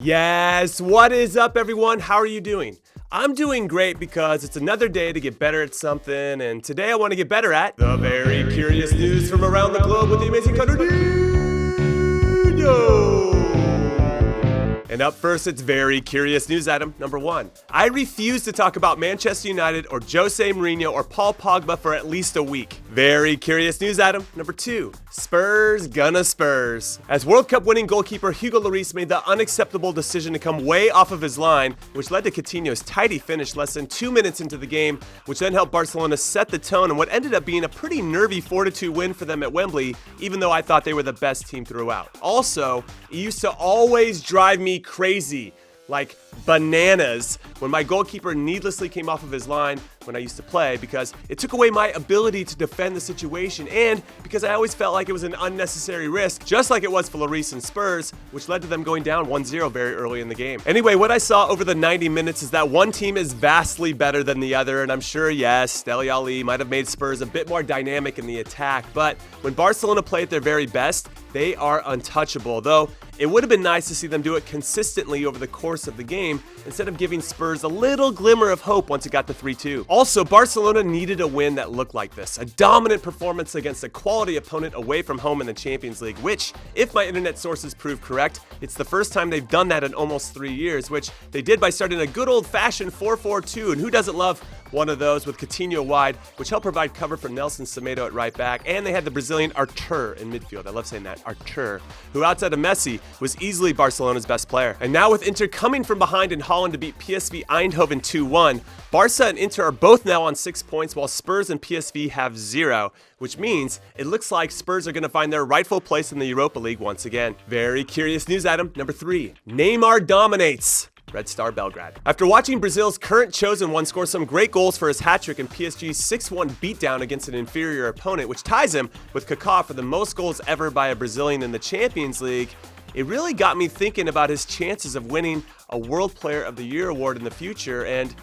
Yes, what is up everyone? How are you doing? I'm doing great because it's another day to get better at something, and today I want to get better at the very curious news from around the globe with the amazing Conrad. And up first, it's very curious news item number 1. I refuse to talk about Manchester United or Jose Mourinho or Paul Pogba for at least a week. Very curious news item number 2. Spurs gonna Spurs. As World Cup winning goalkeeper Hugo Lloris made the unacceptable decision to come way off of his line, which led to Coutinho's tidy finish less than 2 minutes into the game, which then helped Barcelona set the tone in what ended up being a pretty nervy 4-2 win for them at Wembley, even though I thought they were the best team throughout. Also, it used to always drive me crazy, like bananas, when my goalkeeper needlessly came off of his line when I used to play, because it took away my ability to defend the situation, and because I always felt like it was an unnecessary risk, just like it was for Lloris and Spurs, which led to them going down 1-0 very early in the game. Anyway, what I saw over the 90 minutes is that one team is vastly better than the other, and I'm sure, yes, Dele Alli might have made Spurs a bit more dynamic in the attack, but when Barcelona play at their very best, they are untouchable, though it would have been nice to see them do it consistently over the course of the game instead of giving Spurs a little glimmer of hope once it got to 3-2. Also, Barcelona needed a win that looked like this, a dominant performance against a quality opponent away from home in the Champions League, which, if my internet sources prove correct, it's the first time they've done that in almost 3 years, which they did by starting a good old-fashioned 4-4-2, and who doesn't love one of those with Coutinho wide, which helped provide cover for Nelson Semedo at right back, and they had the Brazilian Artur in midfield. I love saying that, Artur, who outside of Messi was easily Barcelona's best player. And now with Inter coming from behind in Holland to beat PSV Eindhoven 2-1, Barca and Inter are both now on 6 points, while Spurs and PSV have 0, which means it looks like Spurs are going to find their rightful place in the Europa League once again. Very curious news item number 3. Neymar dominates Red Star Belgrade. After watching Brazil's current chosen one score some great goals for his hat-trick in PSG's 6-1 beatdown against an inferior opponent, which ties him with Kaká for the most goals ever by a Brazilian in the Champions League, it really got me thinking about his chances of winning a World Player of the Year award in the future, and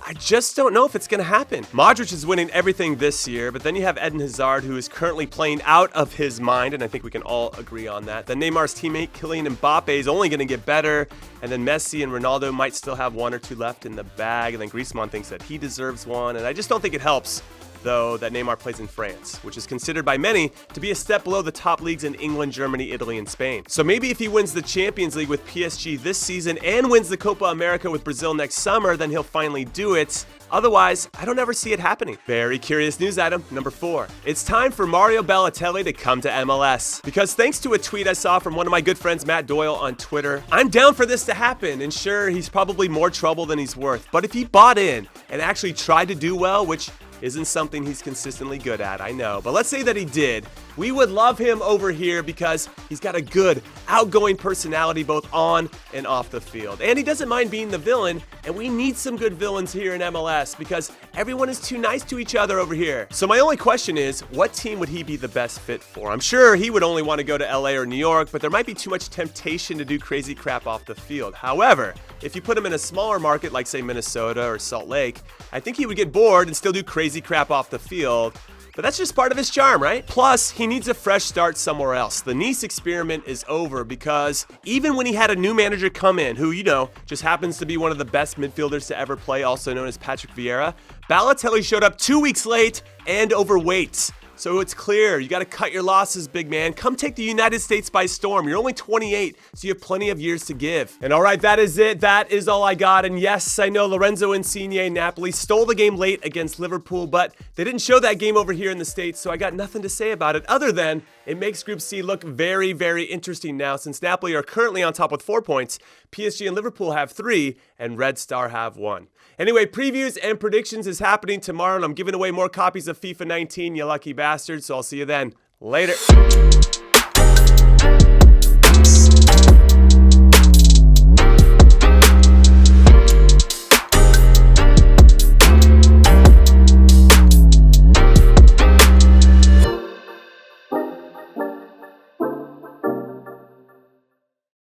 I just don't know if it's going to happen. Modric is winning everything this year, but then you have Eden Hazard, who is currently playing out of his mind, and I think we can all agree on that. Then Neymar's teammate Kylian Mbappe is only going to get better, and then Messi and Ronaldo might still have 1 or 2 left in the bag, and then Griezmann thinks that he deserves one, and I just don't think it helps, though, that Neymar plays in France, which is considered by many to be a step below the top leagues in England, Germany, Italy, and Spain. So maybe if he wins the Champions League with PSG this season and wins the Copa America with Brazil next summer, then he'll finally do it. Otherwise, I don't ever see it happening. Very curious news item number 4. It's time for Mario Balotelli to come to MLS. Because thanks to a tweet I saw from one of my good friends, Matt Doyle, on Twitter, I'm down for this to happen, and sure, he's probably more trouble than he's worth, but if he bought in and actually tried to do well, which isn't something he's consistently good at, I know, but let's say that he did, we would love him over here because he's got a good, outgoing personality both on and off the field. And he doesn't mind being the villain, and we need some good villains here in MLS because everyone is too nice to each other over here. So my only question is, what team would he be the best fit for? I'm sure he would only want to go to LA or New York, but there might be too much temptation to do crazy crap off the field. However, if you put him in a smaller market like say Minnesota or Salt Lake, I think he would get bored and still do crazy crap off the field. But that's just part of his charm, right? Plus, he needs a fresh start somewhere else. The Nice experiment is over because even when he had a new manager come in, who, you know, just happens to be one of the best midfielders to ever play, also known as Patrick Vieira, Balotelli showed up 2 weeks late and overweight. So it's clear, you got to cut your losses, big man. Come take the United States by storm. You're only 28, so you have plenty of years to give. And all right, that is it. That is all I got. And yes, I know Lorenzo Insigne Napoli stole the game late against Liverpool, but they didn't show that game over here in the States, so I got nothing to say about it other than it makes Group C look very, very interesting now since Napoli are currently on top with 4 points, PSG and Liverpool have 3, and Red Star have 1. Anyway, previews and predictions is happening tomorrow, and I'm giving away more copies of FIFA 19, you lucky bastards, so I'll see you then. Later.